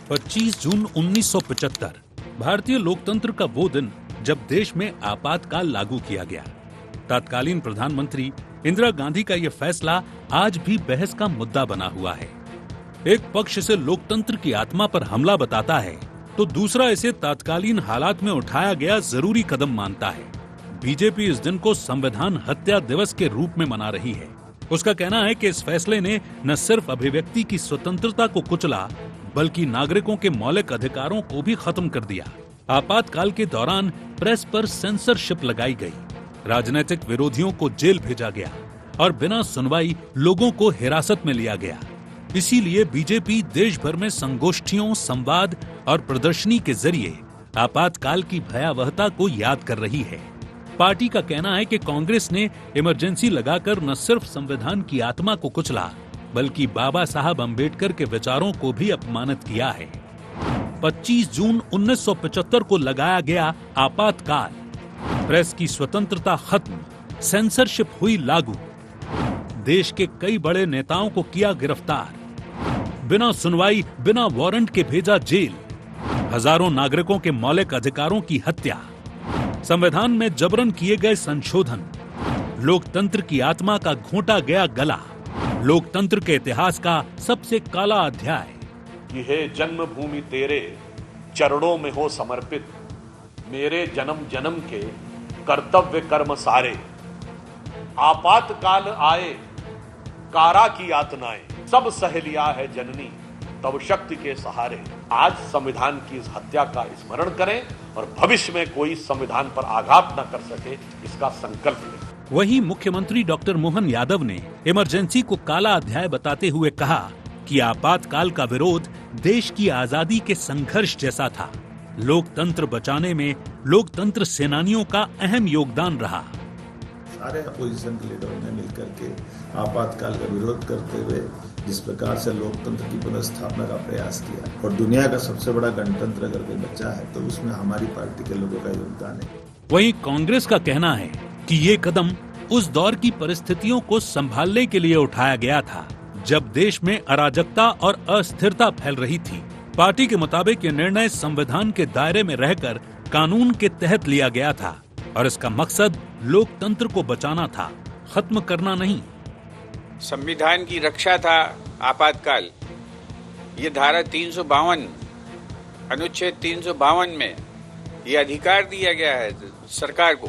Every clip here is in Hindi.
25 जून 1975 भारतीय लोकतंत्र का वो दिन जब देश में आपातकाल लागू किया गया। तत्कालीन प्रधानमंत्री इंदिरा गांधी का यह फैसला आज भी बहस का मुद्दा बना हुआ है। एक पक्ष इसे लोकतंत्र की आत्मा पर हमला बताता है, तो दूसरा इसे तत्कालीन हालात में उठाया गया जरूरी कदम मानता है। बीजेपी इस दिन को संविधान हत्या दिवस के रूप में मना रही है। उसका कहना है कि इस फैसले ने न सिर्फ अभिव्यक्ति की स्वतंत्रता को कुचला, बल्कि नागरिकों के मौलिक अधिकारों को भी खत्म कर दिया। आपातकाल के दौरान प्रेस पर सेंसरशिप लगाई गई, राजनीतिक विरोधियों को जेल भेजा गया और बिना सुनवाई लोगों को हिरासत में लिया गया। इसीलिए बीजेपी देश भर में संगोष्ठियों, संवाद और प्रदर्शनी के जरिए आपातकाल की भयावहता को याद कर रही है। पार्टी का कहना है कि कांग्रेस ने इमरजेंसी लगाकर न सिर्फ संविधान की आत्मा को कुचला, बल्कि बाबा साहब अंबेडकर के विचारों को भी अपमानित किया है। 25 जून 1975 को लगाया गया आपातकाल, प्रेस की स्वतंत्रता खत्म, सेंसरशिप हुई लागू, देश के कई बड़े नेताओं को किया गिरफ्तार, बिना सुनवाई, बिना वारंट के भेजा जेल, हजारों नागरिकों के मौलिक अधिकारों की हत्या, संविधान में जबरन किए गए संशोधन, लोकतंत्र की आत्मा का घोंटा गया गला, लोकतंत्र के इतिहास का सबसे काला अध्याय। कि हे जन्मभूमि तेरे चरणों में हो समर्पित, मेरे जन्म जन्म के कर्तव्य कर्म सारे, आपातकाल आए कारा की यातनाएं, सब सह लिया है जननी तब शक्ति के सहारे। आज संविधान की इस हत्या का स्मरण करें और भविष्य में कोई संविधान पर आघात न कर सके, इसका संकल्प लें। वहीं मुख्यमंत्री डॉक्टर मोहन यादव ने इमरजेंसी को काला अध्याय बताते हुए कहा कि आपातकाल का विरोध देश की आजादी के संघर्ष जैसा था। लोकतंत्र बचाने में लोकतंत्र सेनानियों का अहम योगदान रहा। सारे अपोजिशन के लीडरों ने मिलकर के आपातकाल का विरोध करते हुए जिस प्रकार से लोकतंत्र की पुनर्स्थापना का प्रयास किया, और दुनिया का सबसे बड़ा गणतंत्र अगर कोई बचा है तो उसमें हमारी पार्टी के लोगों का योगदान है। वहीं कांग्रेस का कहना है कि ये कदम उस दौर की परिस्थितियों को संभालने के लिए उठाया गया था, जब देश में अराजकता और अस्थिरता फैल रही थी। पार्टी के मुताबिक ये निर्णय संविधान के दायरे में रहकर कानून के तहत लिया गया था और इसका मकसद लोकतंत्र को बचाना था, खत्म करना नहीं। संविधान की रक्षा था आपातकाल। ये धारा 352 अनुच्छेद 352 में ये अधिकार दिया गया है सरकार को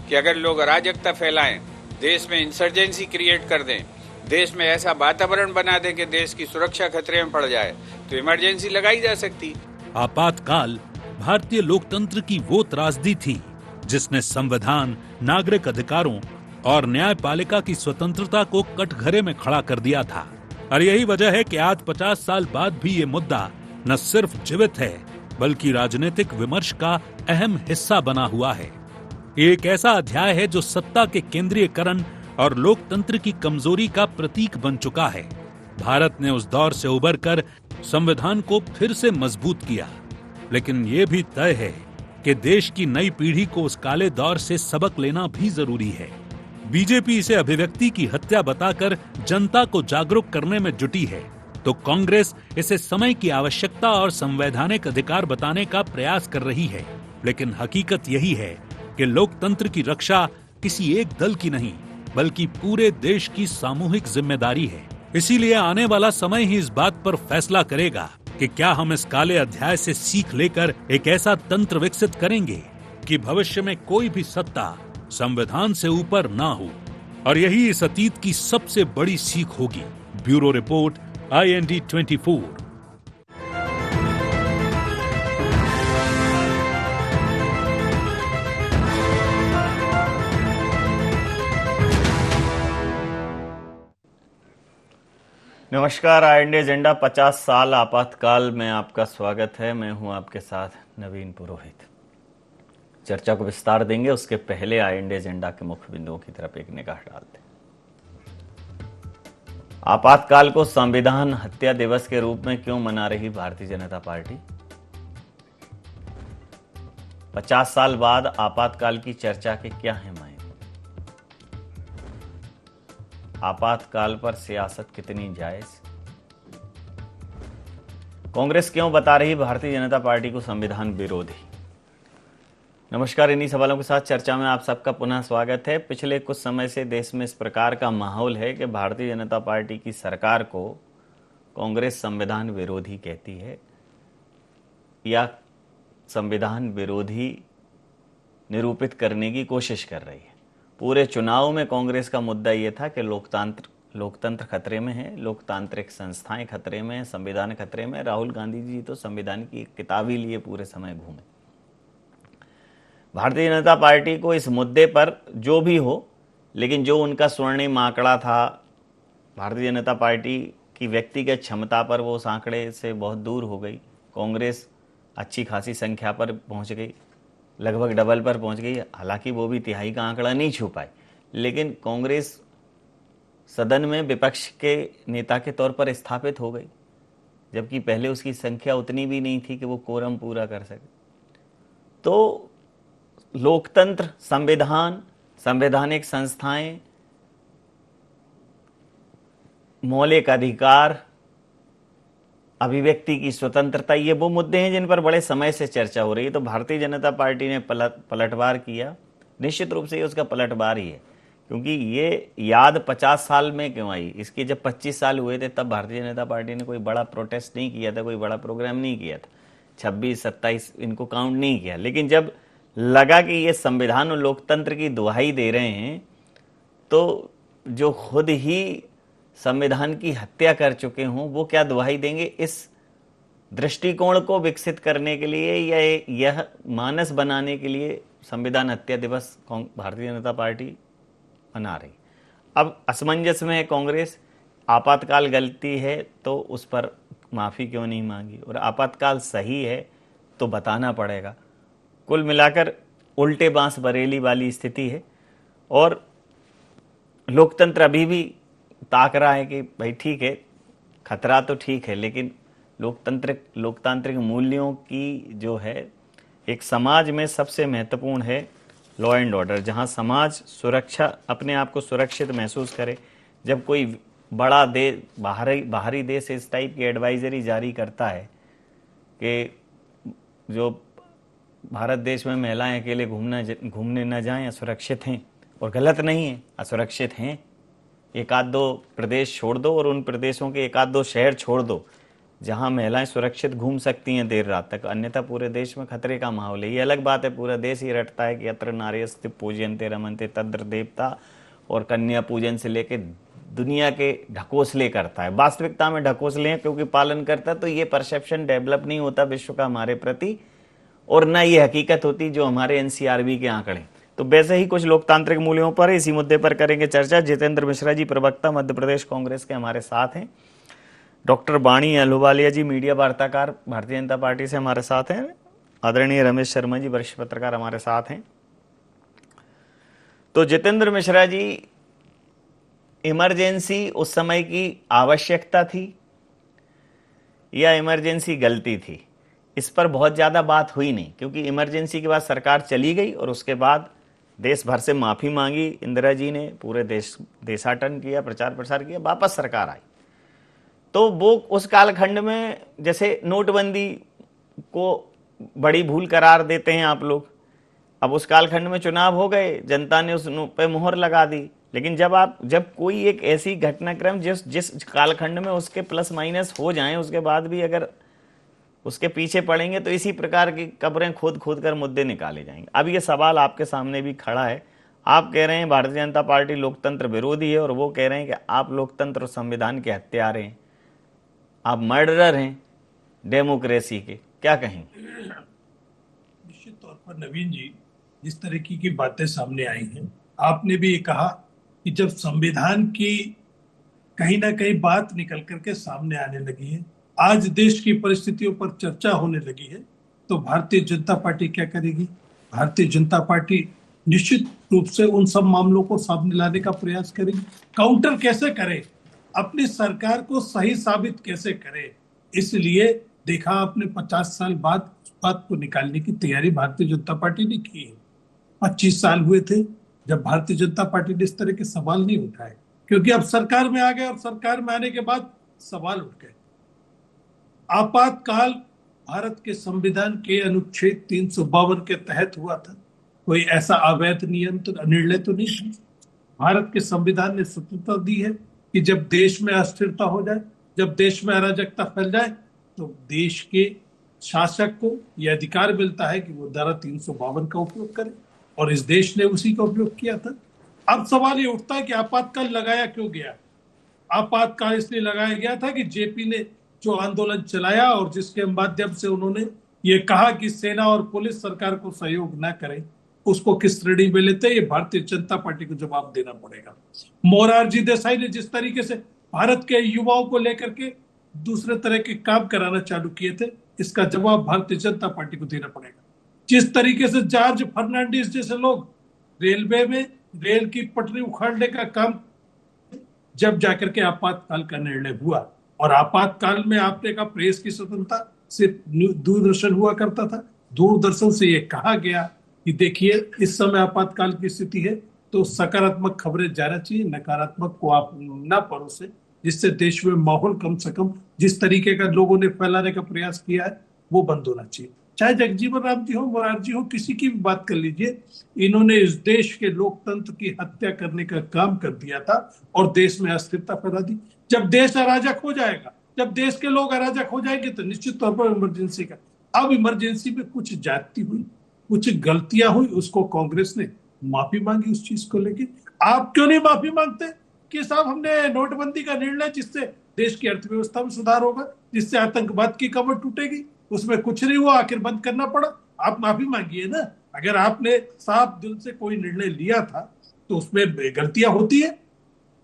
कि अगर लोग अराजकता फैलाएं, देश में इंसर्जेंसी क्रिएट कर दें, देश में ऐसा वातावरण बना दें कि देश की सुरक्षा खतरे में पड़ जाए, तो इमरजेंसी लगाई जा सकती। आपातकाल भारतीय लोकतंत्र की वो त्रासदी थी जिसने संविधान, नागरिक अधिकारों और न्यायपालिका की स्वतंत्रता को कटघरे में खड़ा कर दिया था। और यही वजह है कि आज 50 साल बाद भी ये मुद्दा न सिर्फ जीवित है, बल्कि राजनीतिक विमर्श का अहम हिस्सा बना हुआ है। एक ऐसा अध्याय है जो सत्ता के केंद्रीयकरण और लोकतंत्र की कमजोरी का प्रतीक बन चुका है। भारत ने उस दौर से उबरकर संविधान को फिर से मजबूत किया, लेकिन ये भी तय है कि देश की नई पीढ़ी को उस काले दौर से सबक लेना भी जरूरी है। बीजेपी इसे अभिव्यक्ति की हत्या बताकर जनता को जागरूक करने में जुटी है, तो कांग्रेस इसे समय की आवश्यकता और संवैधानिक अधिकार बताने का प्रयास कर रही है। लेकिन हकीकत यही है कि लोकतंत्र की रक्षा किसी एक दल की नहीं, बल्कि पूरे देश की सामूहिक जिम्मेदारी है। इसीलिए आने वाला समय ही इस बात पर फैसला करेगा कि क्या हम इस काले अध्याय से सीख लेकर एक ऐसा तंत्र विकसित करेंगे कि भविष्य में कोई भी सत्ता संविधान से ऊपर ना हो। और यही इस अतीत की सबसे बड़ी सीख होगी। Bureau report, IND 24। नमस्कार, IND एजेंडा 50 साल आपातकाल में आपका स्वागत है। मैं हूं आपके साथ नवीन पुरोहित। चर्चा को विस्तार देंगे, उसके पहले IND एजेंडा के मुख्य बिंदुओं की तरफ एक निगाह डालते हैं। आपातकाल को संविधान हत्या दिवस के रूप में क्यों मना रही भारतीय जनता पार्टी? 50 साल बाद आपातकाल की चर्चा के क्या हैं मायने? आपातकाल पर सियासत कितनी जायज? कांग्रेस क्यों बता रही भारतीय जनता पार्टी को संविधान विरोधी? नमस्कार, इन्हीं सवालों के साथ चर्चा में आप सबका पुनः स्वागत है। पिछले कुछ समय से देश में इस प्रकार का माहौल है कि भारतीय जनता पार्टी की सरकार को कांग्रेस संविधान विरोधी कहती है या संविधान विरोधी निरूपित करने की कोशिश कर रही है। पूरे चुनाव में कांग्रेस का मुद्दा ये था कि लोकतंत्र खतरे में है, लोकतांत्रिक संस्थाएं खतरे में, संविधान खतरे में। राहुल गांधी जी तो संविधान की किताब ही लिए पूरे समय घूमे। भारतीय जनता पार्टी को इस मुद्दे पर जो भी हो, लेकिन जो उनका स्वर्णिम आंकड़ा था, भारतीय जनता पार्टी की व्यक्तिगत क्षमता पर वो उस आंकड़े से बहुत दूर हो गई। कांग्रेस अच्छी खासी संख्या पर पहुंच गई, लगभग डबल पर पहुंच गई। हालांकि वो भी तिहाई का आंकड़ा नहीं छू पाई, लेकिन कांग्रेस सदन में विपक्ष के नेता के तौर पर स्थापित हो गई, जबकि पहले उसकी संख्या उतनी भी नहीं थी कि वो कोरम पूरा कर सके। तो लोकतंत्र, संविधान, संवैधानिक संस्थाएं, मौलिक अधिकार, अभिव्यक्ति की स्वतंत्रता, ये वो मुद्दे हैं जिन पर बड़े समय से चर्चा हो रही है। तो भारतीय जनता पार्टी ने पलटवार किया। निश्चित रूप से ये उसका पलटवार ही है, क्योंकि ये याद 50 साल में क्यों आई? इसके जब 25 साल हुए थे तब भारतीय जनता पार्टी ने कोई बड़ा प्रोटेस्ट नहीं किया था, कोई बड़ा प्रोग्राम नहीं किया था। 26, 27 इनको काउंट नहीं किया। लेकिन जब लगा कि ये संविधान और लोकतंत्र की दुहाई दे रहे हैं, तो जो खुद ही संविधान की हत्या कर चुके हों वो क्या दुहाई देंगे? इस दृष्टिकोण को विकसित करने के लिए या यह मानस बनाने के लिए संविधान हत्या दिवस भारतीय जनता पार्टी मना रही। अब असमंजस में है कांग्रेस। आपातकाल गलती है तो उस पर माफ़ी क्यों नहीं मांगी, और आपातकाल सही है तो बताना पड़ेगा। कुल मिलाकर उल्टे बांस बरेली वाली स्थिति है, और लोकतंत्र अभी भी ताक रहा है कि भाई ठीक है, खतरा तो ठीक है, लेकिन लोकतांत्रिक मूल्यों की जो है, एक समाज में सबसे महत्वपूर्ण है लॉ एंड ऑर्डर, जहां समाज सुरक्षा, अपने आप को सुरक्षित महसूस करे। जब कोई बड़ा बाहरी देश इस टाइप की एडवाइजरी जारी करता है कि जो भारत देश में महिलाएं अकेले घूमने न जाएं, असुरक्षित हैं, और गलत नहीं है, असुरक्षित हैं, एक आध दो प्रदेश छोड़ दो और उन प्रदेशों के एक आध दो शहर छोड़ दो जहां महिलाएं सुरक्षित घूम सकती हैं देर रात तक, अन्यथा पूरे देश में खतरे का माहौल है। ये अलग बात है, पूरा देश ही रटता है कि यत्र नार्यस्ते पूजयन्ते रमन्ते तत्र देवता, और कन्या पूजन से लेके दुनिया के ढकोसले करता है। वास्तविकता में ढकोसले हैं क्योंकि पालन करता है, तो ये परसेप्शन डेवलप नहीं होता विश्व का हमारे प्रति, और न ये हकीकत होती जो हमारे एनसीआरबी के आंकड़े। तो वैसे ही कुछ लोकतांत्रिक मूल्यों पर, इसी मुद्दे पर करेंगे चर्चा। जितेंद्र मिश्रा जी, प्रवक्ता, मध्य प्रदेश कांग्रेस के, हमारे साथ हैं। डॉक्टर वाणी अहलुवालिया जी, मीडिया वार्ताकार, भारतीय जनता पार्टी से हमारे साथ हैं। आदरणीय रमेश शर्मा जी, वरिष्ठ पत्रकार, हमारे साथ हैं। तो जितेंद्र मिश्रा जी, इमरजेंसी उस समय की आवश्यकता थी या इमरजेंसी गलती थी? इस पर बहुत ज़्यादा बात हुई नहीं, क्योंकि इमरजेंसी के बाद सरकार चली गई और उसके बाद देश भर से माफ़ी मांगी इंदिरा जी ने, पूरे देशाटन किया, प्रचार प्रसार किया, वापस सरकार आई। तो वो उस कालखंड में, जैसे नोटबंदी को बड़ी भूल करार देते हैं आप लोग, अब उस कालखंड में चुनाव हो गए, जनता ने उस पे मुहर लगा दी। लेकिन जब कोई एक ऐसी घटनाक्रम जिस कालखंड में उसके प्लस माइनस हो जाएं, उसके बाद भी अगर उसके पीछे पड़ेंगे तो इसी प्रकार की कब्रें खोद कर मुद्दे निकाले जाएंगे। अब ये सवाल आपके सामने भी खड़ा है। आप कह रहे हैं भारतीय जनता पार्टी लोकतंत्र विरोधी है, और वो कह रहे हैं कि आप लोकतंत्र और संविधान के हत्यारे हैं, आप मर्डरर हैं डेमोक्रेसी के। क्या कहेंगे? निश्चित तौर पर नवीन जी, जिस तरह की बातें सामने आई हैं, आपने भी ये कहा कि जब संविधान की कहीं ना कहीं बात निकल करके सामने आने लगी है, आज देश की परिस्थितियों पर चर्चा होने लगी है, तो भारतीय जनता पार्टी क्या करेगी? भारतीय जनता पार्टी निश्चित रूप से उन सब मामलों को सामने लाने का प्रयास करेगी। काउंटर कैसे करे, अपनी सरकार को सही साबित कैसे करे, इसलिए देखा आपने 50 साल बाद उस बात को निकालने की तैयारी भारतीय जनता पार्टी ने की है। 25 साल हुए थे जब भारतीय जनता पार्टी ने इस तरह के सवाल नहीं उठाए, क्योंकि अब सरकार में आ गए और सरकार में आने के बाद सवाल उठ गए। आपातकाल भारत के संविधान के अनुच्छेद 352 के तहत हुआ था। कोई ऐसा अवैध निर्णय तो नहीं है। भारत के संविधान ने स्वतंत्रता दी है कि जब देश में अस्थिरता हो जाए, जब देश में अराजकता फैल जाए, तो देश के शासक को यह अधिकार मिलता है कि वो धारा 352 का उपयोग करे, और इस देश ने उसी का उपयोग किया था। अब सवाल ये उठता है कि आपातकाल लगाया क्यों गया। आपातकाल इसलिए लगाया गया था कि जेपी ने जो आंदोलन चलाया और जिसके माध्यम से उन्होंने ये कहा कि सेना और पुलिस सरकार को सहयोग न करें, उसको किस श्रेणी में लेते, ये भारतीय जनता पार्टी को जवाब देना पड़ेगा। मोरारजी देसाई ने जिस तरीके से भारत के युवाओं को लेकर के दूसरे तरह के काम कराना चालू किए थे, इसका जवाब भारतीय जनता पार्टी को देना पड़ेगा। जिस तरीके से जॉर्ज फर्नांडिस जैसे लोग रेलवे में रेल की पटरी उखाड़ने का काम, जब जाकर के आपातकाल का निर्णय हुआ, और आपातकाल में आपने कहा प्रेस की स्वतंत्रता, सिर्फ दूरदर्शन हुआ करता था। दूरदर्शन से यह कहा गया कि देखिए इस समय आपातकाल की स्थिति है, तो सकारात्मक खबरें जाना चाहिए, नकारात्मक को आप न परोसे, जिससे देश में माहौल कम से कम जिस तरीके का लोगों ने फैलाने का प्रयास किया है वो बंद होना चाहिए। चाहे जगजीवन राम जी हो, मोरारजी हो, किसी की भी बात कर लीजिए, इन्होंने इस देश के लोकतंत्र की हत्या करने का काम कर दिया था और देश में अस्थिरता फैला दी। जब देश अराजक हो जाएगा, जब देश के लोग अराजक हो जाएंगे, तो निश्चित तौर पर इमरजेंसी का, अब इमरजेंसी में कुछ ज्यादती हुई, कुछ गलतियां हुई, उसको कांग्रेस ने माफी मांगी उस चीज को लेके। आप क्यों नहीं माफी मांगते कि साहब हमने नोटबंदी का निर्णय, जिससे देश की अर्थव्यवस्था में सुधार होगा, जिससे आतंकवाद की कमर टूटेगी, उसमें कुछ नहीं हुआ, आखिर बंद करना पड़ा। आप माफी मांगिए ना। अगर आपने साफ दिल से कोई निर्णय लिया था तो उसमें गलतियां होती है,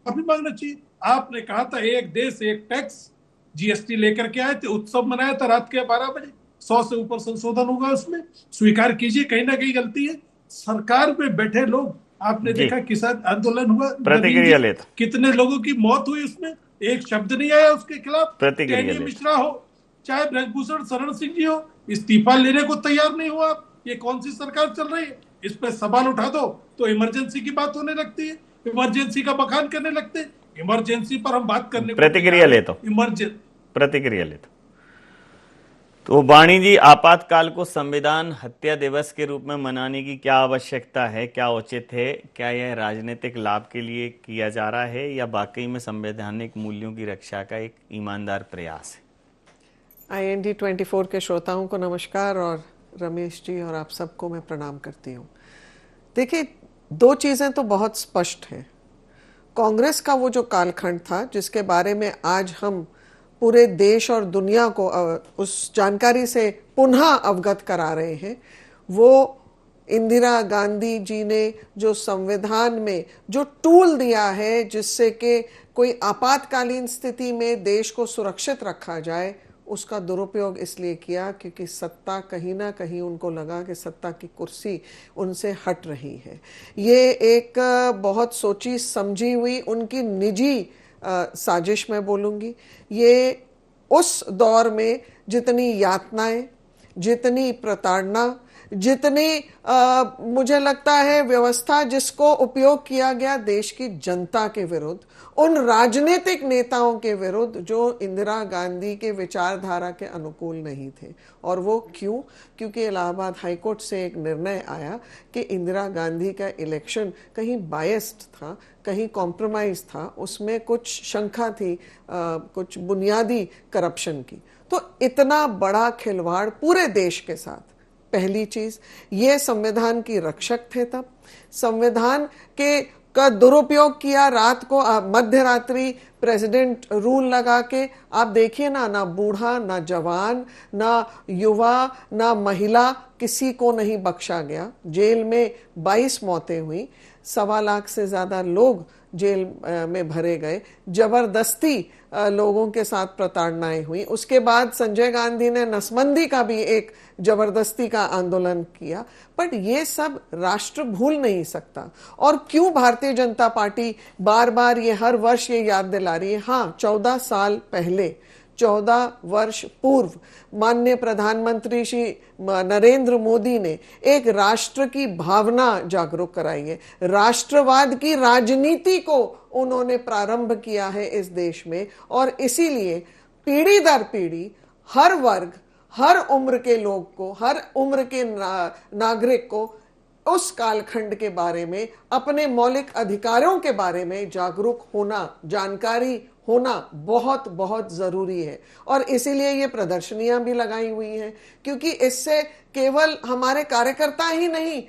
माफी मांगना चाहिए। आपने कहा था एक देश एक टैक्स, जीएसटी लेकर के आए थे, उत्सव मनाया था रात के 12 बजे, 100 से ऊपर संशोधन होगा उसमें, स्वीकार कीजिए कहीं ना कहीं गलती है। सरकार में बैठे लोग, आपने देखा किसान आंदोलन हुआ, प्रतिक्रिया लेता, कितने लोगों की मौत हुई, उसमें एक शब्द नहीं आया उसके खिलाफ। प्रतिक्रिया मिश्रा हो, चाहे ब्रजभूषण शरण सिंह जी हो, इस्तीफा लेने को तैयार नहीं हुआ। ये कौन सी सरकार चल रही है? इस पर सवाल उठा दो तो इमरजेंसी की बात होने लगती है, इमरजेंसी का बखान करने लगते हैं। इमरजेंसी पर हम बात करने, प्रतिक्रिया लेता हूं, प्रतिक्रिया लेता। तो वाणी जी, आपातकाल को संविधान हत्या दिवस के रूप में मनाने की क्या आवश्यकता है, क्या उचित है? क्या यह राजनीतिक लाभ के लिए किया जा रहा है या वाकई में संवैधानिक मूल्यों की रक्षा का एक ईमानदार प्रयास है? IND 24 के श्रोताओं को नमस्कार, और रमेश जी और आप सबको मैं प्रणाम करती हूँ। देखिए, दो चीज़ें तो बहुत स्पष्ट हैं। कांग्रेस का वो जो कालखंड था, जिसके बारे में आज हम पूरे देश और दुनिया को उस जानकारी से पुनः अवगत करा रहे हैं, वो इंदिरा गांधी जी ने जो संविधान में जो टूल दिया है जिससे कि कोई आपातकालीन स्थिति में देश को सुरक्षित रखा जाए, उसका दुरुपयोग इसलिए किया क्योंकि सत्ता कहीं ना कहीं उनको लगा कि सत्ता की कुर्सी उनसे हट रही है। ये एक बहुत सोची समझी हुई उनकी निजी साजिश मैं बोलूँगी। ये उस दौर में जितनी यातनाएं, जितनी प्रताड़ना, जितनी मुझे लगता है व्यवस्था जिसको उपयोग किया गया देश की जनता के विरुद्ध, उन राजनीतिक नेताओं के विरुद्ध जो इंदिरा गांधी के विचारधारा के अनुकूल नहीं थे। और वो क्यों? क्योंकि इलाहाबाद हाईकोर्ट से एक निर्णय आया कि इंदिरा गांधी का इलेक्शन कहीं बायस्ड था, कहीं कॉम्प्रोमाइज था, उसमें कुछ शंका थी कुछ बुनियादी करप्शन की। तो इतना बड़ा खिलवाड़ पूरे देश के साथ, पहली चीज ये संविधान की रक्षक थे, तब संविधान के का दुरुपयोग किया। रात को मध्य रात्रि प्रेसिडेंट रूल लगा के, आप देखिए ना बूढ़ा, ना जवान, ना युवा, ना महिला, किसी को नहीं बख्शा गया। जेल में 22 मौतें हुई, 1.25 लाख से ज्यादा लोग जेल में भरे गए, जबरदस्ती लोगों के साथ प्रताड़नाएं हुई। उसके बाद संजय गांधी ने नसबंदी का भी एक जबरदस्ती का आंदोलन किया। बट ये सब राष्ट्र भूल नहीं सकता। और क्यों भारतीय जनता पार्टी बार बार ये हर वर्ष ये याद दिला रही है? हाँ, 14 साल पहले, 14 वर्ष पूर्व माननीय प्रधानमंत्री श्री नरेंद्र मोदी ने एक राष्ट्र की भावना जागरूक कराई है। राष्ट्रवाद की राजनीति को उन्होंने प्रारंभ किया है इस देश में, और इसीलिए पीढ़ी दर पीढ़ी हर वर्ग, हर उम्र के लोग को, हर उम्र के नागरिक को उस कालखंड के बारे में, अपने मौलिक अधिकारों के बारे में जागरूक होना, जानकारी होना बहुत बहुत जरूरी है। और इसीलिए ये प्रदर्शनियां भी लगाई हुई हैं, क्योंकि इससे केवल हमारे कार्यकर्ता ही नहीं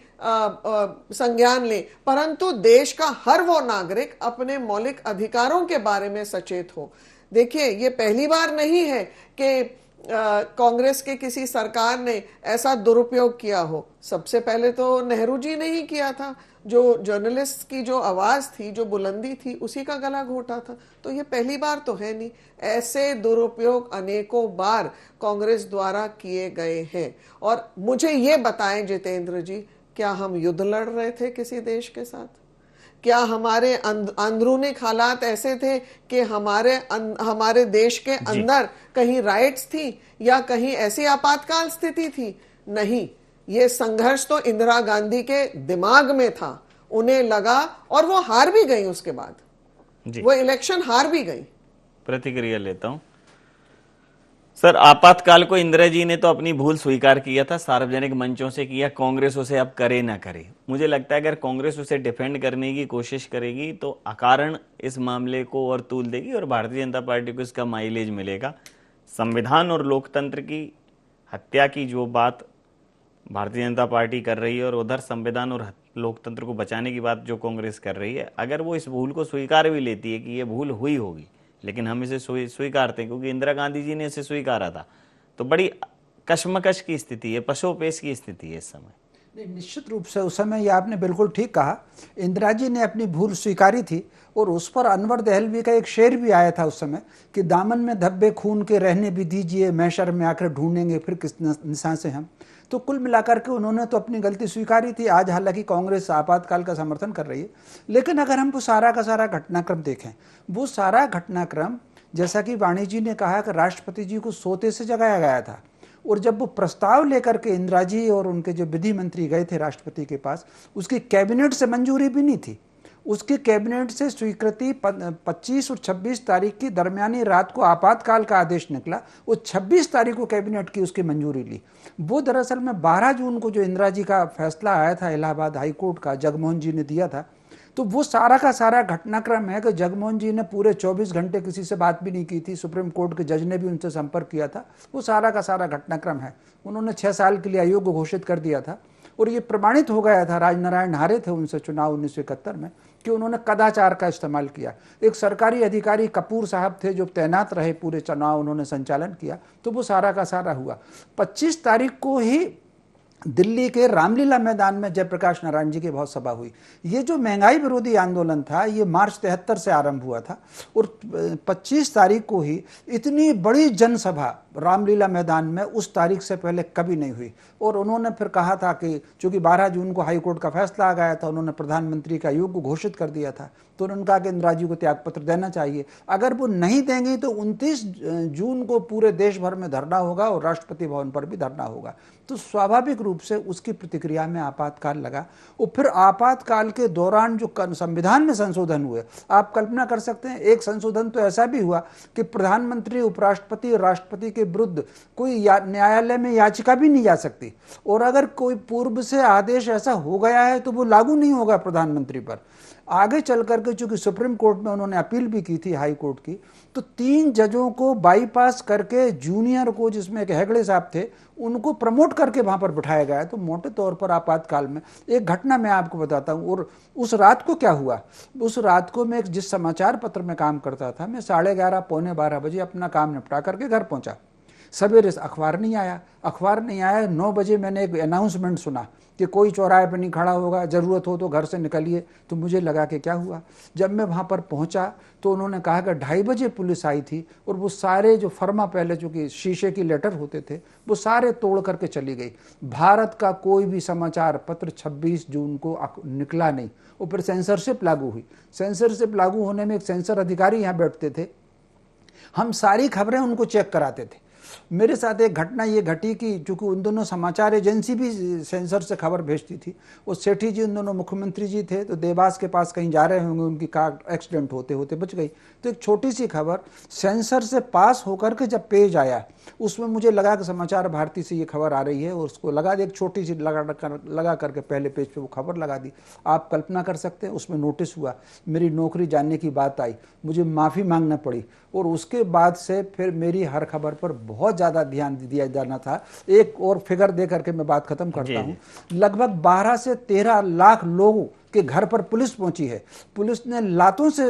संज्ञान ले, परंतु देश का हर वो नागरिक अपने मौलिक अधिकारों के बारे में सचेत हो। देखिए, ये पहली बार नहीं है कि कांग्रेस के किसी सरकार ने ऐसा दुरुपयोग किया हो। सबसे पहले तो नेहरू जी ने ही किया था, जो जर्नलिस्ट की जो आवाज थी, जो बुलंदी थी, उसी का गला घोटा था। तो ये पहली बार तो है नहीं, ऐसे दुरुपयोग अनेकों बार कांग्रेस द्वारा किए गए हैं। और मुझे ये बताएं जितेंद्र जी, क्या हम युद्ध लड़ रहे थे किसी देश के साथ? क्या हमारे अंदरूनी हालात ऐसे थे कि हमारे देश के अंदर कहीं राइट्स थी या कहीं ऐसी आपातकाल स्थिति थी? नहीं, ये संघर्ष तो इंदिरा गांधी के दिमाग में था, उन्हें लगा, और वो हार भी गई। उसके बाद वो इलेक्शन हार भी गई। प्रतिक्रिया लेता हूं सर। आपातकाल को इंदिरा जी ने तो अपनी भूल स्वीकार किया था, सार्वजनिक मंचों से किया, कांग्रेस उसे अब करे ना करे। मुझे लगता है अगर कांग्रेस उसे डिफेंड करने की कोशिश करेगी तो अकारण इस मामले को और तूल देगी और भारतीय जनता पार्टी को इसका माइलेज मिलेगा। संविधान और लोकतंत्र की हत्या की जो बात भारतीय जनता पार्टी कर रही है और उधर संविधान और लोकतंत्र को बचाने की बात जो कांग्रेस कर रही है, अगर वो इस भूल को स्वीकार भी लेती है कि ये भूल हुई होगी, लेकिन हम इसे स्वीकारते हैं क्योंकि इंदिरा गांधी जी ने इसे स्वीकारा था, तो बड़ी कशमकश की स्थिति है, पशोपेश की स्थिति है इस समय। नहीं, निश्चित रूप से उस समय ये आपने बिल्कुल ठीक कहा, इंदिरा जी ने अपनी भूल स्वीकारी थी और उस पर अनवर दहलवी का एक शेर भी आया था उस समय कि दामन में धब्बे खून के रहने भी दीजिए, महशर में आकर ढूंढेंगे फिर किस निशान से हम। तो कुल मिलाकर के उन्होंने तो अपनी गलती स्वीकारी थी। आज हालांकि कांग्रेस आपातकाल का समर्थन कर रही है, लेकिन अगर हम वो सारा का सारा घटनाक्रम देखें, वो सारा घटनाक्रम जैसा कि वाणी जी ने कहा कि राष्ट्रपति जी को सोते से जगाया गया था, और जब वो प्रस्ताव लेकर के इंदिरा जी और उनके जो विधि मंत्री गए थे राष्ट्रपति के पास, उसकी कैबिनेट से मंजूरी भी नहीं थी। उसकी कैबिनेट से स्वीकृति 25 और 26 तारीख की दरमियानी रात को आपातकाल का आदेश निकला, वो 26 तारीख को कैबिनेट की उसकी मंजूरी ली। वो दरअसल में 12 जून को जो इंदिरा जी का फैसला आया था इलाहाबाद हाई कोर्ट का, जगमोहन जी ने दिया था, तो वो सारा का सारा घटनाक्रम है कि जगमोहन जी ने पूरे 24 घंटे किसी से बात भी नहीं की थी, सुप्रीम कोर्ट के जज ने भी उनसे संपर्क किया था। वो सारा का सारा घटनाक्रम है। उन्होंने 6 साल के लिए अयोग्य घोषित कर दिया था और ये प्रमाणित हो गया था, राजनारायण हारे थे उनसे चुनाव 1971 में, कि उन्होंने कदाचार का इस्तेमाल किया। एक सरकारी अधिकारी कपूर साहब थे जो तैनात रहे, पूरे चुनाव उन्होंने संचालन किया, तो वो सारा का सारा हुआ। 25 तारीख को ही दिल्ली के रामलीला मैदान में जयप्रकाश नारायण जी की बहुत सभा हुई। ये जो महंगाई विरोधी आंदोलन था, ये मार्च 73 से आरंभ हुआ था और 25 तारीख को ही इतनी बड़ी जनसभा रामलीला मैदान में उस तारीख से पहले कभी नहीं हुई। और उन्होंने फिर कहा था कि चूंकि 12 जून को हाई कोर्ट का फैसला आ गया था, उन्होंने प्रधानमंत्री का योग्य घोषित कर दिया था, तो उन्होंने कहा कि इंदिरा जी को त्यागपत्र देना चाहिए। अगर वो नहीं देंगे तो 29 जून को पूरे देश भर में धरना होगा और राष्ट्रपति भवन पर भी धरना होगा। तो स्वाभाविक रूप से उसकी प्रतिक्रिया में आपातकाल लगा। और फिर आपातकाल के दौरान जो संविधान में संशोधन हुए, आप कल्पना कर सकते हैं, एक संशोधन तो ऐसा भी हुआ कि प्रधानमंत्री, उपराष्ट्रपति और राष्ट्रपति के विरुद्ध कोई न्यायालय में याचिका भी नहीं जा सकती, और अगर कोई पूर्व से आदेश ऐसा हो गया है तो वो लागू नहीं होगा प्रधानमंत्री पर। आगे चल करके चूंकि सुप्रीम कोर्ट में उन्होंने अपील भी की थी हाई कोर्ट की, तो 3 जजों को बाईपास करके जूनियर को, जिसमें एक हेगड़े साहब थे, उनको प्रमोट करके वहां पर बिठाया गया है। तो मोटे तौर पर आपातकाल में एक घटना मैं आपको बताता हूं। और उस रात को क्या हुआ, उस रात को मैं जिस समाचार पत्र में काम करता था, मैं 11:30 पौने 12 बजे अपना काम निपटा करके घर पहुंचा। सवेरे अखबार नहीं आया। 9 बजे मैंने एक अनाउंसमेंट सुना कि कोई चौराहे पर नहीं खड़ा होगा, ज़रूरत हो तो घर से निकलिए। तो मुझे लगा कि क्या हुआ। जब मैं वहाँ पर पहुँचा तो उन्होंने कहा कि 2:30 बजे पुलिस आई थी और वो सारे जो फर्मा पहले चूँकि शीशे की लेटर होते थे वो सारे तोड़ करके चली गई। भारत का कोई भी समाचार पत्र 26 जून को निकला नहीं। और फिर सेंसरशिप लागू हुई। सेंसरशिप लागू होने में एक सेंसर अधिकारी यहाँ बैठते थे, हम सारी खबरें उनको चेक कराते थे। मेरे साथ एक घटना ये घटी कि चूंकि उन दोनों समाचार एजेंसी भी सेंसर से खबर भेजती थी, और सेठी जी उन दोनों मुख्यमंत्री जी थे, तो देवास के पास कहीं जा रहे होंगे, उनकी कार एक्सीडेंट होते होते बच गई। तो एक छोटी सी खबर सेंसर से पास होकर के जब पेज आया उसमें मुझे लगा कि समाचार भारती से ये खबर आ रही है और उसको लगा दी, एक छोटी सी लगा करके पहले पेज पे वो खबर लगा दी। आप कल्पना कर सकते हैं उसमें नोटिस हुआ, मेरी नौकरी जाने की बात आई, मुझे माफ़ी मांगना पड़ी और उसके बाद से फिर मेरी हर खबर पर बहुत ज़्यादा ध्यान दिया जाना था। एक और फिगर दे करके मैं बात खत्म करता हूँ, लगभग 12 से 13 लाख लोगों के घर पर पुलिस पहुंची है, पुलिस ने लातों से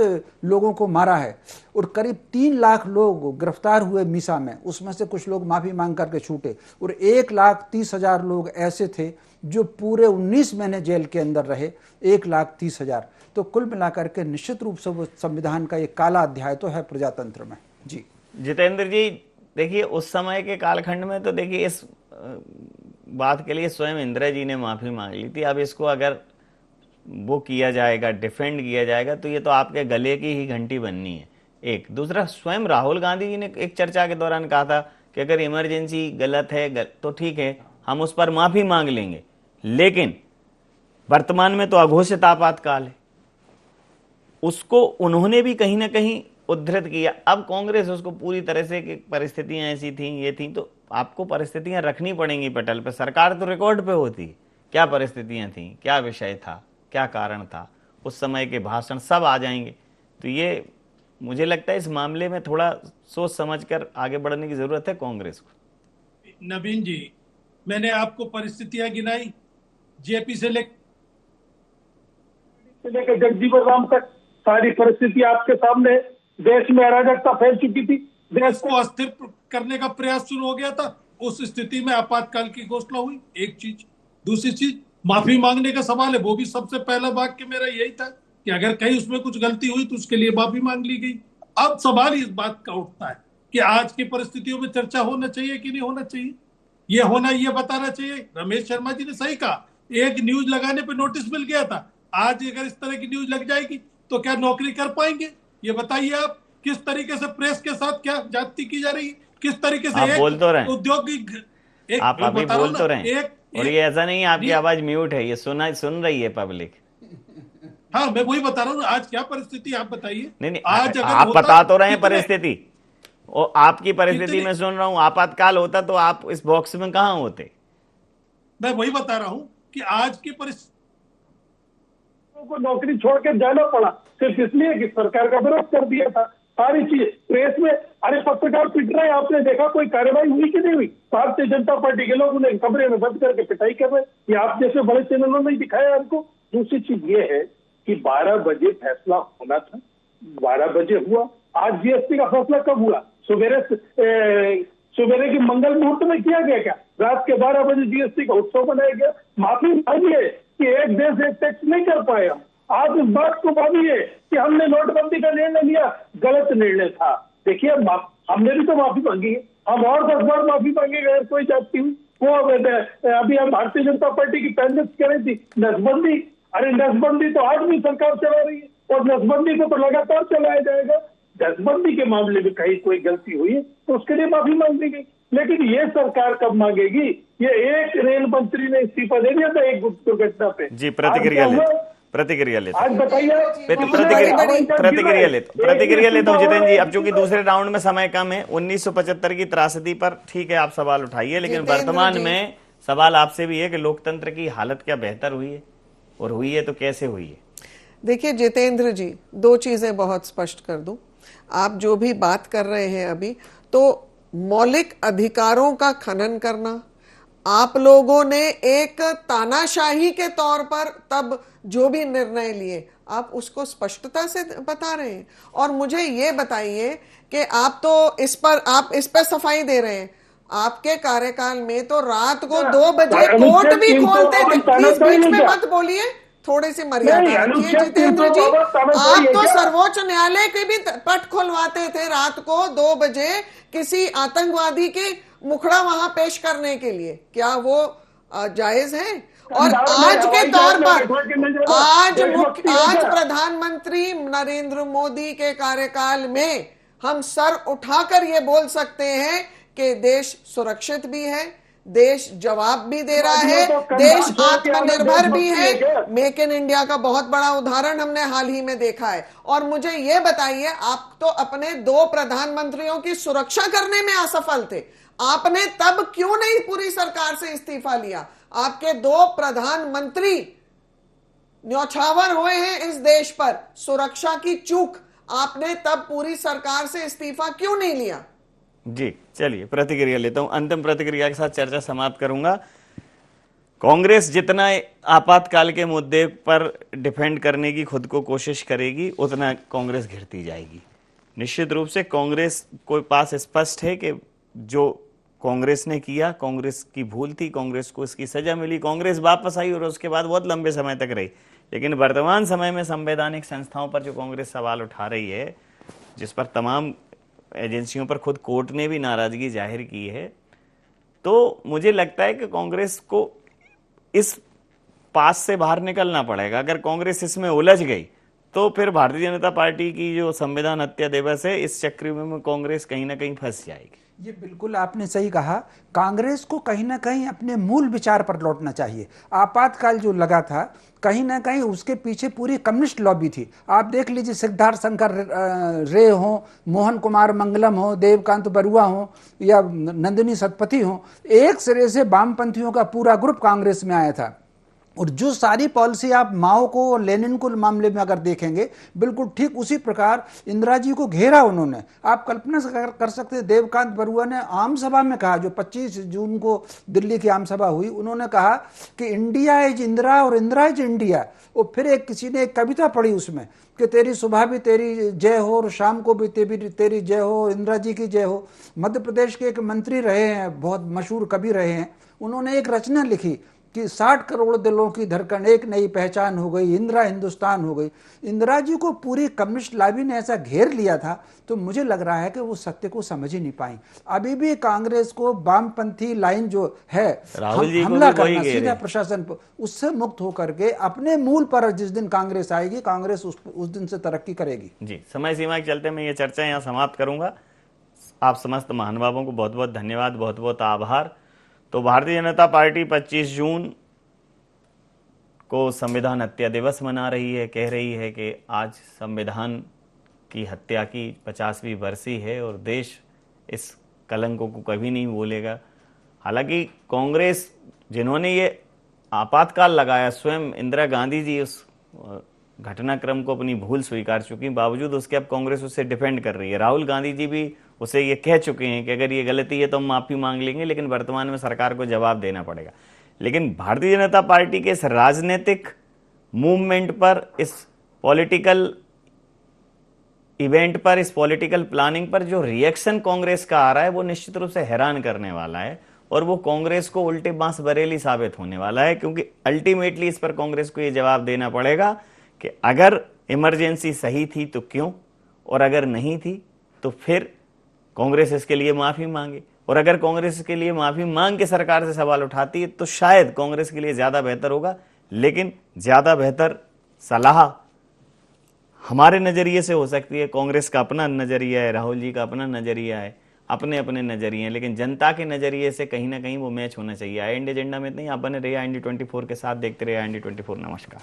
लोगों को मारा है और करीब 3 लाख लोग गिरफ्तार हुए मीसा में, उसमें से कुछ लोग माफ़ी मांग करके छूटे और 1,30,000 लोग ऐसे थे जो पूरे 19 महीने जेल के अंदर रहे, 1,30,000। तो कुल मिलाकर के निश्चित रूप से वो संविधान का एक काला अध्याय तो है प्रजातंत्र में। जी जितेंद्र जी, देखिए उस समय के कालखंड में तो देखिए इस बात के लिए स्वयं इंदिरा जी ने माफ़ी मांग ली थी। अब इसको अगर वो किया जाएगा, डिफेंड किया जाएगा, तो ये तो आपके गले की ही घंटी बननी है। एक दूसरा, स्वयं राहुल गांधी जी ने एक चर्चा के दौरान कहा था कि अगर इमरजेंसी गलत है तो ठीक है, हम उस पर माफी मांग लेंगे, लेकिन वर्तमान में तो अघोषित आपातकाल है। उसको उन्होंने भी कहीं ना कहीं उद्धृत किया। अब कांग्रेस उसको पूरी तरह से कि परिस्थितियां ऐसी थी, ये थी, तो आपको परिस्थितियां रखनी पड़ेंगी पटल पे। सरकार तो रिकॉर्ड पे होती, क्या परिस्थितियां थी, क्या विषय था, क्या कारण था, उस समय के भाषण सब आ जाएंगे। तो ये मुझे लगता है इस मामले में थोड़ा सोच समझकर आगे बढ़ने की जरूरत है कांग्रेस को। नवीन जी, मैंने आपको परिस्थितियां गिनाई, जेपी से लेकर जगजीवन राम तक सारी परिस्थिति आपके सामने। देश में अराजकता फैल चुकी थी, देश को अस्थिर करने का प्रयास शुरू हो गया था। उस स्थिति में आपातकाल की घोषणा हुई, एक चीज। दूसरी चीज, माफी मांगने का सवाल है, वो भी सबसे पहला वाक्य मेरा यही था कि अगर कहीं उसमें कुछ गलती हुई तो उसके लिए माफी मांग ली गई। अब सवाल इस बात का उठता है कि आज की परिस्थितियों में चर्चा होना चाहिए कि नहीं होना चाहिए, ये बताना चाहिए। रमेश शर्मा जी ने सही कहा, एक न्यूज लगाने पे नोटिस मिल गया था। आज अगर इस तरह की न्यूज लग जाएगी तो क्या नौकरी कर पाएंगे? ये बताइए आप, किस तरीके से प्रेस के साथ क्या जाति की जा रही है, किस तरीके से आप बोल तो रहे हैं, औद्योगिक आप अभी बोल तो रहे हैं, और ये ऐसा नहीं है आपकी आवाज म्यूट है, ये सुन रही है पब्लिक। हाँ, मैं वही बता रहा हूँ, आज क्या परिस्थिति आप बताइए। नहीं, आज अगर आप बता तो रहे हैं परिस्थिति, और आपकी परिस्थिति में सुन रहा हूँ। आपातकाल होता तो आप इस बॉक्स में कहाँ होते? मैं वही बता रहा हूँ कि आज की परिस्थिति को नौकरी छोड़ के जाना पड़ा सिर्फ इसलिए कि सरकार का विरोध कर दिया था। सारी चीज प्रेस में, अरे पत्रकार पिट रहे, आपने देखा कोई कार्रवाई हुई कि नहीं हुई? भारतीय जनता पार्टी के लोग उन्हें कमरे में बंद करके पिटाई कर रहे, ये आप जैसे बड़े चैनलों ने दिखाया हमको। दूसरी चीज ये है कि 12 बजे फैसला होना था, 12 बजे हुआ। आज जीएसटी का फैसला कब हुआ? सवेरे की मंगल मुहूर्त में किया गया क्या? रात के 12 बजे जीएसटी का उत्सव मनाया गया। माफी मांगिए कि एक देश एक टैक्स नहीं कर पाए हम। आप इस बात को मानिए कि हमने नोटबंदी का निर्णय लिया, गलत निर्णय था। देखिए, हमने भी तो माफी मांगी है, हम और 10 बार माफी मांगेंगे अगर कोई जाती हुई। वो अभी हम भारतीय जनता पार्टी की पहले कह रही थी नसबंदी, अरे नसबंदी तो आज भी सरकार चला रही है और नसबंदी को तो लगातार चलाया जाएगा। नसबंदी के मामले में कहीं कोई गलती हुई तो उसके लिए माफी मांग दी गई, लेकिन ये सरकार कब मांगेगी? ये एक रेल मंत्री ने इस्तीफा दे दिया था एक दुर्घटना पे। जी, प्रतिक्रिया लेते आज बताइए, प्रतिक्रिया लेता हूँ जितेंद्र जी। अब चूंकि दूसरे राउंड में समय कम है, 1975 की त्रासदी पर ठीक है आप सवाल उठाइए, लेकिन वर्तमान में सवाल आपसे भी है कि लोकतंत्र की हालत क्या बेहतर हुई है, और हुई है तो कैसे हुई है? देखिए जितेंद्र जी, 2 चीजें बहुत स्पष्ट कर दूं। आप जो भी बात कर रहे हैं अभी, तो मौलिक अधिकारों का खनन करना, आप लोगों ने एक तानाशाही के तौर पर तब जो भी निर्णय लिए, आप उसको स्पष्टता से बता रहे हैं। और मुझे ये बताइए कि आप इस पर सफाई दे रहे हैं। आपके कार्यकाल में तो रात को 2 बजे कोर्ट भी खोलते थे। प्लीज बीच में मत बोलिए, थोड़ी सी मर्यादा रखिए जितेंद्र जी। आप तो सर्वोच्च न्यायालय के भी पट खुलवाते थे रात को 2 बजे किसी आतंकवादी के मुखड़ा वहां पेश करने के लिए। क्या वो जायज है? और आज के तौर पर आज प्रधानमंत्री नरेंद्र मोदी के कार्यकाल में हम सर उठाकर ये बोल सकते हैं कि देश सुरक्षित भी है, देश जवाब भी दे रहा है, देश आत्मनिर्भर भी है। मेक इन इंडिया का बहुत बड़ा उदाहरण हमने हाल ही में देखा है। और मुझे ये बताइए, आप तो अपने 2 प्रधानमंत्रियों की सुरक्षा करने में असफल थे। आपने तब क्यों नहीं पूरी सरकार से इस्तीफा लिया? आपके 2 प्रधानमंत्री न्यौछावर हुए हैं इस देश पर, सुरक्षा की चूक, आपने तब पूरी सरकार से इस्तीफा क्यों नहीं लिया? जी चलिए प्रतिक्रिया लेता हूं, अंतिम प्रतिक्रिया के साथ चर्चा समाप्त करूंगा। कांग्रेस जितना आपातकाल के मुद्दे पर डिफेंड करने की खुद को कोशिश करेगी, उतना कांग्रेस घिरती जाएगी। निश्चित रूप से कांग्रेस को पास स्पष्ट है कि जो कांग्रेस ने किया, कांग्रेस की भूल थी, कांग्रेस को इसकी सजा मिली, कांग्रेस वापस आई और उसके बाद बहुत लंबे समय तक रही। लेकिन वर्तमान समय में संवैधानिक संस्थाओं पर जो कांग्रेस सवाल उठा रही है, जिस पर तमाम एजेंसियों पर खुद कोर्ट ने भी नाराजगी जाहिर की है, तो मुझे लगता है कि कांग्रेस को इस पास से बाहर निकलना पड़ेगा। अगर कांग्रेस इसमें उलझ गई तो फिर भारतीय जनता पार्टी की जो संविधान हत्या दिवस है, इस चक्रव्यूह में कांग्रेस कहीं ना कहीं फंस जाएगी। ये बिल्कुल आपने सही कहा। कांग्रेस को कहीं ना कहीं अपने मूल विचार पर लौटना चाहिए। आपातकाल जो लगा था, कहीं ना कहीं उसके पीछे पूरी कम्युनिस्ट लॉबी थी। आप देख लीजिए, सिद्धार्थ शंकर रे हो, मोहन कुमार मंगलम हो, देवकांत बरुआ हो या नंदिनी सतपथी हो, एक सिरे से वामपंथियों का पूरा ग्रुप कांग्रेस में आया था। और जो सारी पॉलिसी आप माओ को और लेनिन को मामले में अगर देखेंगे, बिल्कुल ठीक उसी प्रकार इंदिरा जी को घेरा उन्होंने। आप कल्पना कर सकते हैं, देवकांत बरुआ ने आम सभा में कहा, जो 25 जून को दिल्ली की आम सभा हुई, उन्होंने कहा कि इंडिया इज इंदिरा और इंदिरा इज इंडिया। और फिर किसी ने एक कविता पढ़ी उसमें कि तेरी सुबह भी तेरी जय हो और शाम को भी तेरी जय हो, इंदिरा जी की जय हो। मध्य प्रदेश के एक मंत्री रहे हैं, बहुत मशहूर कवि रहे हैं, उन्होंने एक रचना लिखी कि 60 करोड़ दिलों की धड़कन एक नई पहचान हो गई, इंदिरा हिंदुस्तान हो गई। इंदिरा जी को पूरी कम्युनिस्ट लॉबी ने ऐसा घेर लिया था, तो मुझे लग रहा है कि वो सत्य को समझ ही नहीं पाई। अभी भी कांग्रेस को वामपंथी लाइन जो है, हमला करना सीधा प्रशासन पर, उससे मुक्त होकर के अपने मूल पर जिस दिन कांग्रेस आएगी, कांग्रेस उस दिन से तरक्की करेगी। जी, समय सीमा के चलते मैं ये चर्चा यहाँ समाप्त करूंगा। आप समस्त महानुभावों को बहुत बहुत धन्यवाद, बहुत बहुत आभार। तो भारतीय जनता पार्टी 25 जून को संविधान हत्या दिवस मना रही है, कह रही है कि आज संविधान की हत्या की 50वीं बरसी है और देश इस कलंकों को कभी नहीं भूलेगा। हालांकि कांग्रेस, जिन्होंने ये आपातकाल लगाया, स्वयं इंदिरा गांधी जी उस घटनाक्रम को अपनी भूल स्वीकार चुकी, बावजूद उसके अब कांग्रेस उसे डिफेंड कर रही है। राहुल गांधी जी भी उसे ये कह चुके हैं कि अगर ये गलती है तो हम माफी मांग लेंगे, लेकिन वर्तमान में सरकार को जवाब देना पड़ेगा। लेकिन भारतीय जनता पार्टी के इस राजनीतिक मूवमेंट पर, इस पॉलिटिकल इवेंट पर, इस पॉलिटिकल प्लानिंग पर जो रिएक्शन कांग्रेस का आ रहा है, वो निश्चित रूप से हैरान करने वाला है और वो कांग्रेस को उल्टे बांस बरेली साबित होने वाला है। क्योंकि अल्टीमेटली इस पर कांग्रेस को ये जवाब देना पड़ेगा कि अगर इमरजेंसी सही थी तो क्यों, और अगर नहीं थी तो फिर कांग्रेस इसके लिए माफी मांगे। और अगर कांग्रेस इसके लिए माफी मांग के सरकार से सवाल उठाती है तो शायद कांग्रेस के लिए ज्यादा बेहतर होगा। लेकिन ज्यादा बेहतर सलाह हमारे नजरिए से हो सकती है। कांग्रेस का अपना नजरिया है, राहुल जी का अपना नजरिया है, अपने अपने नजरिए हैं, लेकिन जनता के नजरिए से कहीं ना कहीं वो मैच होना चाहिए। आई एंड एजेंडा में इतना ही। आप बने रहिए IND 24 के साथ, देखते रहिए IND 24। नमस्कार।